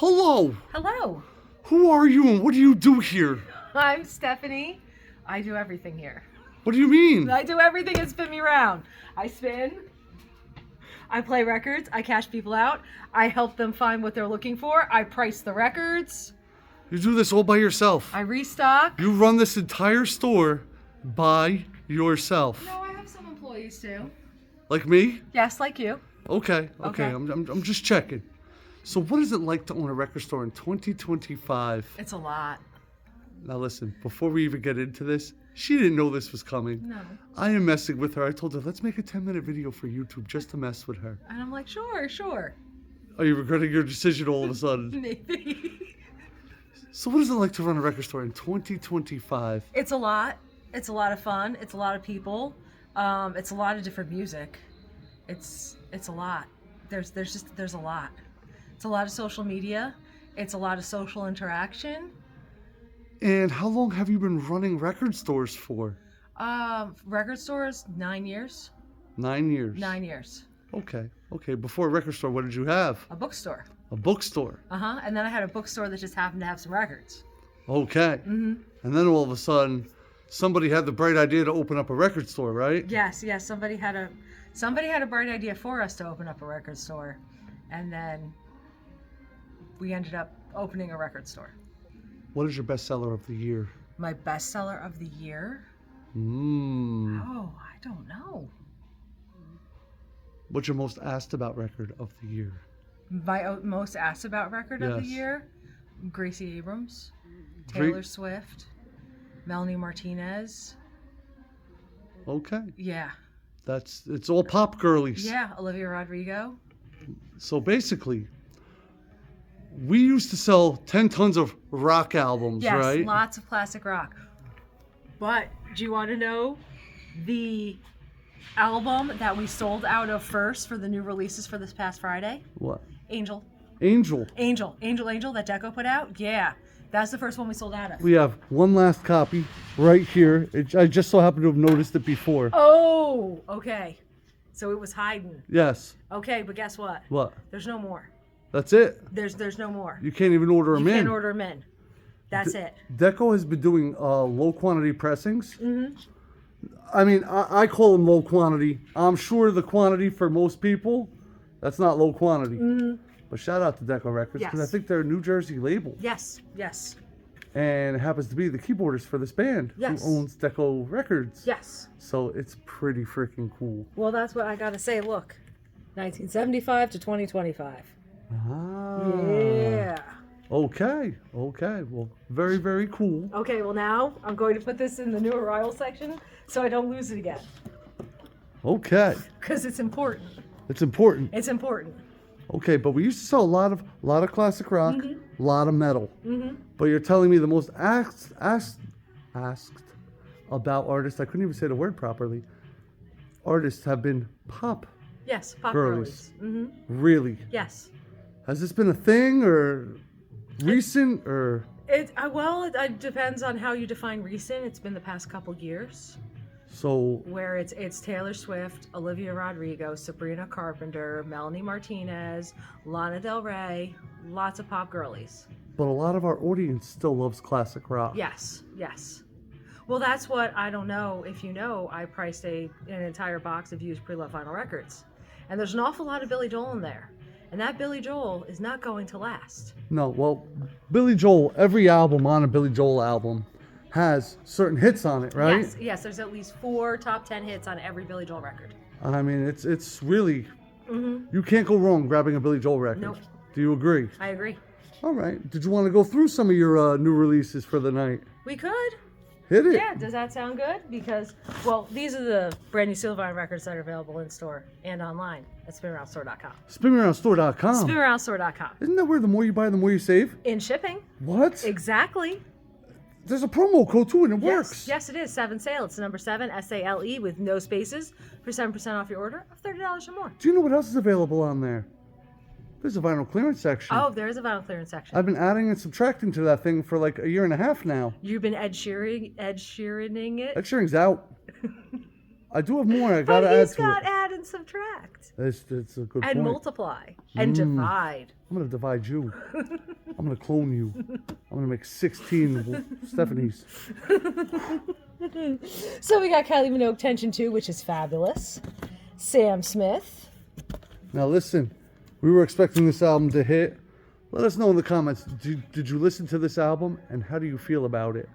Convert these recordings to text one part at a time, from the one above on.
Hello. Hello. Who are you and what do you do here? I'm Stephanie. I do everything here. What do you mean? I do everything and spin me around. I spin. I play records. I cash people out. I help them find what they're looking for. I price the records. You do this all by yourself. I restock. You run this entire store by yourself. No, I have some employees too. Like me? Yes, like you. Okay. Okay. I'm just checking. So what is it like to own a record store in 2025? It's a lot. Now listen, before we even get into this, she didn't know this was coming. No. I am messing with her. I told her, let's make a 10-minute video for YouTube just to mess with her. And I'm like, sure. Are you regretting your decision all of a sudden? Maybe. So what is it like to run a record store in 2025? It's a lot. It's a lot of fun. It's a lot of people. It's a lot of different music. It's a lot. There's a lot. It's a lot of social media. It's a lot of social interaction. And how long have you been running record stores for? Record stores, 9 years. 9 years. 9 years. Okay. Before a record store, what did you have? A bookstore. A bookstore. And then I had a bookstore that just happened to have some records. Okay. Mm-hmm. And then all of a sudden, somebody had the bright idea to open up a record store, right? Yes. Somebody had a bright idea for us to open up a record store, and then we ended up opening a record store. What is your bestseller of the year? My bestseller of the year? Oh, I don't know. What's your most asked about record of the year? My most asked about record of the Yes. year? Gracie Abrams, Taylor Swift, Melanie Martinez. Okay. Yeah. It's all pop girlies. Yeah, Olivia Rodrigo. So basically, we used to sell 10 tons of rock albums, Yes, right? lots of classic rock. But do you want to know the album that we sold out of first for the new releases for this past Friday? What? Angel, Angel. that Deco put out? Yeah, that's the first one we sold out of. We have one last copy right here. I just so happened to have noticed it before. Oh, okay. So it was hiding. Yes. Okay, but guess what? What? There's no more. That's it? There's no more. You can't even order them You in. can't order them in. That's it. Deco has been doing low quantity pressings. Mm-hmm. I mean, I call them low quantity. I'm sure the quantity for most people, that's not low quantity. Mm-hmm. But shout out to Deco Records because Yes. I think they're a New Jersey label. Yes. And it happens to be the keyboardist for this band Yes. who owns Deco Records. Yes. So it's pretty freaking cool. Well, that's what I gotta say. Look, 1975 to 2025. Ah. Yeah. Okay. Well, very, very cool. Okay, well now I'm going to put this in the new arrival section so I don't lose it again. Okay. Because it's important. It's important. It's important. Okay, but we used to sell a lot of classic rock, Mm-hmm. a lot of metal. Mm-hmm. But you're telling me the most asked about artists, I couldn't even say the word properly, artists have been pop Yes, pop girlies. girlies. Really? Yes. Has this been a thing or recent or? It depends on how you define recent. It's been the past couple years. So Where it's Taylor Swift, Olivia Rodrigo, Sabrina Carpenter, Melanie Martinez, Lana Del Rey, lots of pop girlies. but a lot of our audience still loves classic rock. Yes. Well, that's what, I don't know if you know, I priced an entire box of used pre-loved vinyl records. And there's an awful lot of Billy Joel in there. And that Billy Joel is not going to last. No, well, Billy Joel, every album on a Billy Joel album has certain hits on it, right? Yes, there's at least 4 top 10 hits on every Billy Joel record. I mean, it's really, you can't go wrong grabbing a Billy Joel record. Nope. Do you agree? I agree. All right. Did you want to go through some of your new releases for the night? We could. Hit it. Yeah, does that sound good? Because, well, these are the brand new Silvervine records that are available in store and online at spinaroundstore.com. Spinaroundstore.com. Spinaroundstore.com. Isn't that where the more you buy, the more you save? In shipping. What? Exactly. There's a promo code too, and it works. Yes, it is. 7 sale. It's the number 7, SALE, with no spaces for 7% off your order of $30 or more. Do you know what else is available on there? There's a vinyl clearance section. Oh, there is a vinyl clearance section. I've been adding and subtracting to that thing for like a year and a half now. You've been Ed Sheeraning it. Ed Sheeran's out. I do have more. I But gotta add he's to got it. added and subtract It's a good and point. multiply and divide. I'm gonna divide you. I'm gonna clone you. I'm gonna make 16 Stephanies. So we got Kylie Minogue Tension 2, which is fabulous. Sam Smith. Now listen, we were expecting this album to hit. Let us know in the comments. Did you listen to this album and how do you feel about it?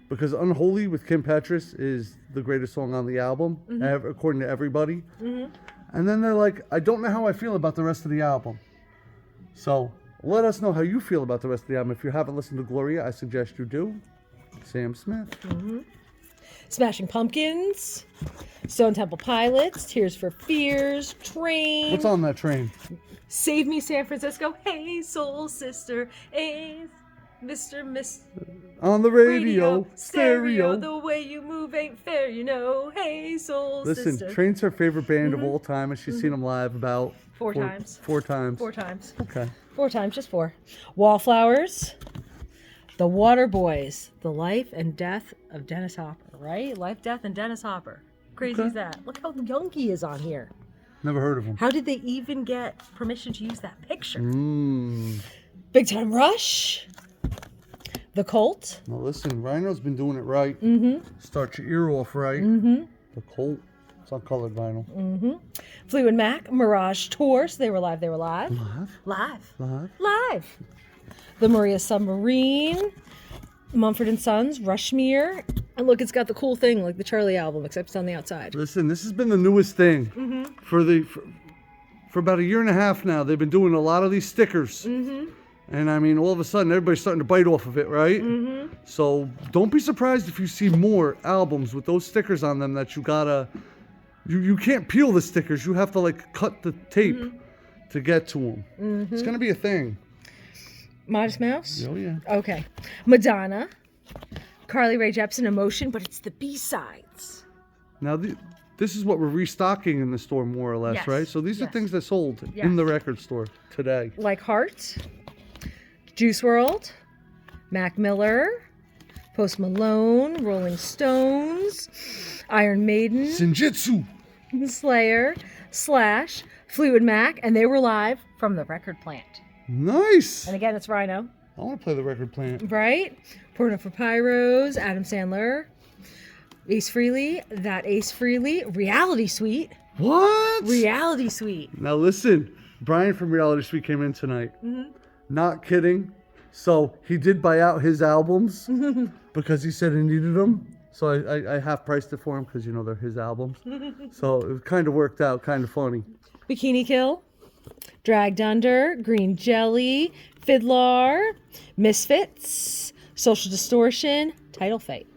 Because Unholy with Kim Petras is the greatest song on the album, according to everybody. And then they're like, I don't know how I feel about the rest of the album. So let us know how you feel about the rest of the album. If you haven't listened to Gloria, I suggest you do. Sam Smith. Smashing Pumpkins. Stone Temple Pilots. Tears for Fears. Train. What's on that train? Save Me San Francisco. Hey, soul sister. Hey, Miss. On the radio, Stereo. The way you move ain't fair, you know. Hey, soul Listen, sister. Train's her favorite band of all time, and she's seen them live about Four times. 4 times. 4 times. Okay. 4 times, just 4. Wallflowers. The Water Boys. The Life and Death of Dennis Hopper, right? Life, Death, and Dennis Hopper. Crazy is that? Look how young he is on here. Never heard of them. How did they even get permission to use that picture? Mm. Big Time Rush. The Cult. Now listen, Rhino's been doing it right. Start your ear off right. The Colt. It's on colored vinyl. Fleetwood Mac. Mirage Tour. So they were live. Live. The Maria Submarine. Mumford & Sons. Rushmere. And look, it's got the cool thing like the Charlie album, except it's on the outside. Listen, this has been the newest thing for about a year and a half now. They've been doing a lot of these stickers. And I mean, all of a sudden, everybody's starting to bite off of it, right? So don't be surprised if you see more albums with those stickers on them that you gotta, you can't peel the stickers. You have to like cut the tape to get to them. It's gonna be a thing. Modest Mouse? Oh yeah. Okay. Madonna. Carly Rae Jepsen, Emotion, but it's the B-sides. Now, this is what we're restocking in the store, more or less, Yes. right? So these are Yes. things that sold Yes. in the record store today. Like Heart. Juice WRLD. Mac Miller. Post Malone. Rolling Stones. Iron Maiden. Senjutsu. Slayer. Slash. Fleetwood Mac. And they were live from the record plant. Nice. And again, it's Rhino. I want to play the record plant. Right? Porno for Pyros. Adam Sandler. Ace Frehley. That Ace Frehley. Reality Suite. What? Reality Suite. Now listen, Brian from Reality Suite came in tonight. Not kidding. So he did buy out his albums because he said he needed them. So I half priced it for him because, you know, they're his albums. So it kind of worked out, kind of funny. Bikini Kill. Dragged Under. Green Jelly. Fiddler. Misfits. Social Distortion. Title Fight.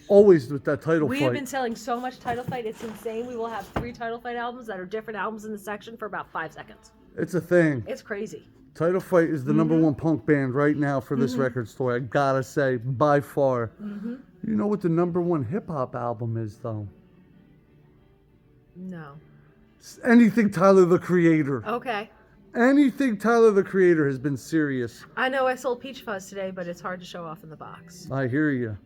Always with that title We fight. have been selling so much Title Fight, it's insane. We will have 3 Title Fight albums that are different albums in the section for about 5 seconds. It's a thing. It's crazy. Title Fight is the number one punk band right now for this record store. I gotta say, by far. You know what the number one hip hop album is, though? No. It's anything Tyler the Creator. Okay. Anything Tyler the Creator has been serious. I know I sold Peach Fuzz today, but it's hard to show off in the box. I hear you.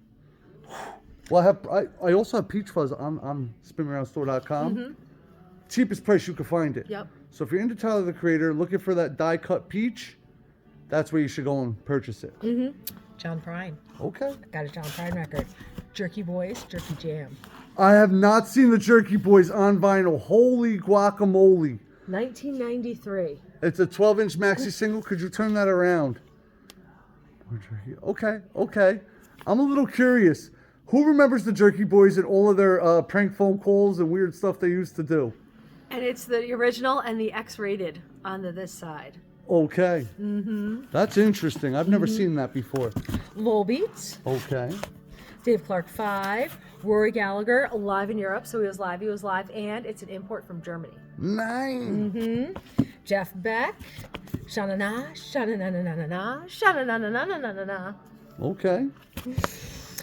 Well, I also have Peach Fuzz on spinaroundstore.com. Cheapest price you can find it. Yep. So if you're into Tyler the Creator, looking for that die cut peach, that's where you should go and purchase it. John Prine. Okay. Got a John Prine record. Jerky Boys, Jerky Jam. I have not seen the Jerky Boys on vinyl. Holy guacamole. 1993. It's a 12-inch maxi single. Could you turn that around? Okay. I'm a little curious. Who remembers the Jerky Boys and all of their prank phone calls and weird stuff they used to do? And it's the original and the X-rated on this side. Okay. That's interesting. I've never seen that before. Lowell Beats. Okay. Dave Clark 5. Rory Gallagher, live in Europe. So he was live, and it's an import from Germany. 9. Jeff Beck. Sha-na-na, sha-na-na-na-na-na, sha-na-na-na-na-na-na-na. Okay.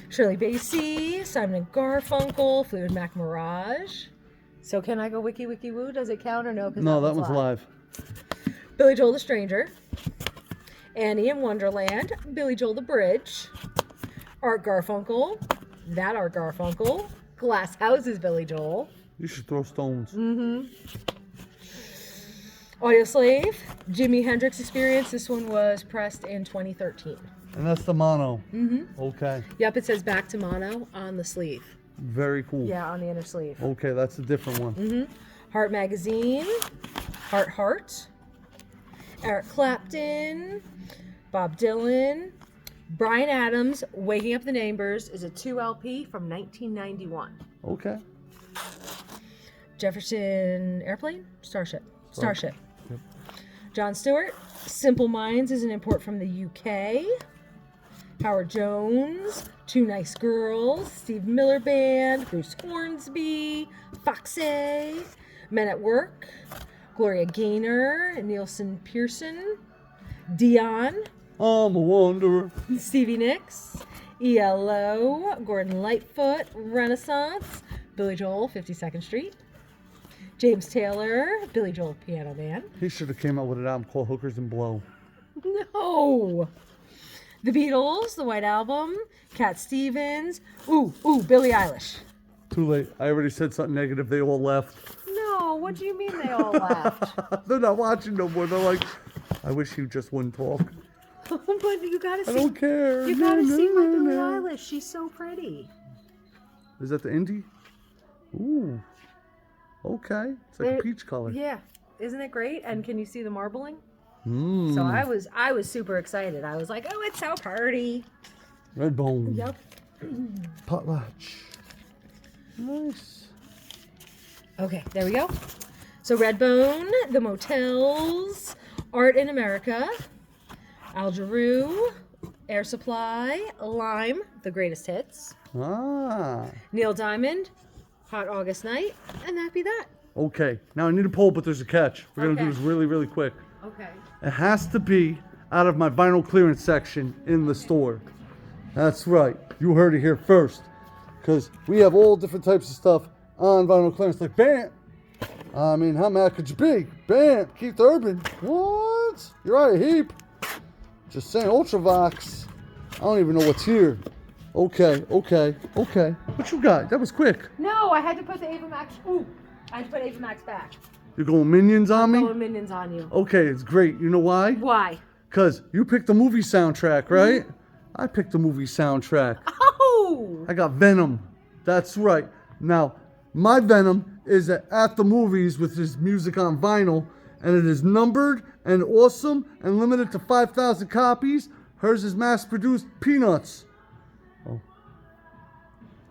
Shirley Bassey, Simon & Garfunkel, Fleetwood Mac Mirage. So can I go wiki wiki woo? Does it count or no? 'Cause No, that one's live. Billy Joel the Stranger. Annie in Wonderland. Billy Joel the Bridge. Art Garfunkel. That Art Garfunkel. Glass Houses Billy Joel. You should throw stones. Audio Slave, Jimi Hendrix Experience. This one was pressed in 2013. And that's the mono. Okay. Yep, it says back to mono on the sleeve. Very cool. Yeah, on the inner sleeve. Okay, that's a different one. Heart Magazine, Heart, Eric Clapton, Bob Dylan, Bryan Adams, Waking Up the Neighbors is a 2 LP from 1991. Okay. Jefferson Airplane? Starship. Yep. John Stewart, Simple Minds is an import from the UK. Howard Jones, Two Nice Girls, Steve Miller Band, Bruce Hornsby, Foxy, Men at Work, Gloria Gaynor, Nielsen Pearson, Dion, I'm a wanderer. Stevie Nicks, ELO, Gordon Lightfoot, Renaissance, Billy Joel, 52nd Street, James Taylor, Billy Joel Piano Man. He should have came out with an album called Hookers and Blow. No! The Beatles, The White Album, Cat Stevens, Billie Eilish. Too late. I already said something negative. They all left. No, what do you mean they all laughed? They're not watching no more. They're like, I wish you just wouldn't talk. But you gotta see. I don't care. You gotta see my Billie Eilish. She's so pretty. Is that the indie? Ooh. Okay. It's like a peach color. Yeah. Isn't it great? And can you see the marbling? Mm. So I was super excited. I was like, oh, it's so pretty. Redbone. Yep. Potlatch. Nice. Okay, there we go. So Redbone, The Motels, Art in America, Al Jarreau, Air Supply, Lime, The Greatest Hits, Ah. Neil Diamond, Hot August Night, and that'd be that. Okay. Now I need a poll, but there's a catch. We're going to do Okay. this really, really quick. Okay. It has to be out of my vinyl clearance section in the store. That's right. You heard it here first. Because we have all different types of stuff on vinyl clearance. Like, bam! I mean, how mad could you be? Bam! Keith Urban. What? You're out of heap. Just saying, Ultravox. I don't even know what's here. Okay. What you got? That was quick. No, I had to put the Ava Max. I had to put Ava Max back. You're going Minions on me? Going Minions on you. Okay, it's great. You know why? Why? Because you picked the movie soundtrack, right? I picked the movie soundtrack. Oh! I got Venom. That's right. Now, my Venom is at the movies with his music on vinyl, and it is numbered and awesome and limited to 5,000 copies. Hers is mass-produced Peanuts. Oh.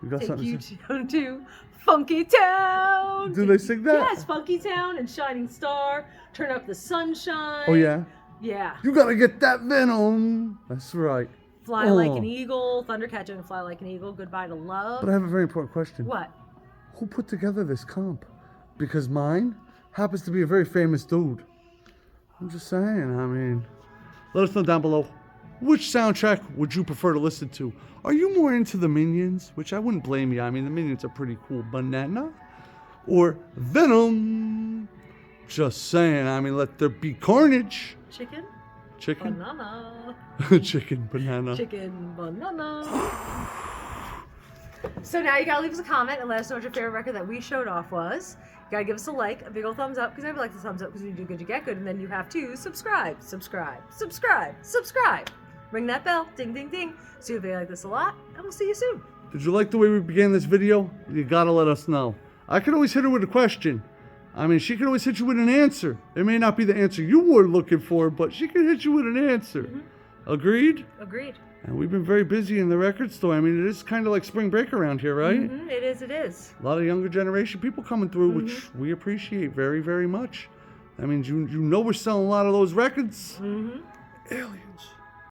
You got Take something you to say? down to Funky Town. Do they sing that? Yes, Funky Town and Shining Star. Turn up the sunshine. Oh, yeah? Yeah. You gotta get that Venom. That's right. Fly like an eagle. Thundercat and fly like an eagle. Goodbye to love. But I have a very important question. What? Who put together this comp? Because mine happens to be a very famous dude. I'm just saying, I mean, let us know down below. Which soundtrack would you prefer to listen to? Are you more into the Minions? Which I wouldn't blame you. I mean, the Minions are pretty cool. Banana? Or Venom? Just saying, I mean, let there be carnage. Chicken? Chicken? Banana. Chicken, banana. Chicken, banana. So now you gotta leave us a comment and let us know what your favorite record that we showed off was. You gotta give us a like, a big old thumbs up, because I like the thumbs up because when you do good, you get good. And then you have to subscribe. Ring that bell, ding, ding, ding. See if you like this a lot, and we'll see you soon. Did you like the way we began this video? You gotta let us know. I could always hit her with a question. I mean, she could always hit you with an answer. It may not be the answer you were looking for, but she could hit you with an answer. Agreed? Agreed. And we've been very busy in the record store. I mean, it is kind of like spring break around here, right? It is. A lot of younger generation people coming through, which we appreciate very, very much. That means you know we're selling a lot of those records. Aliens.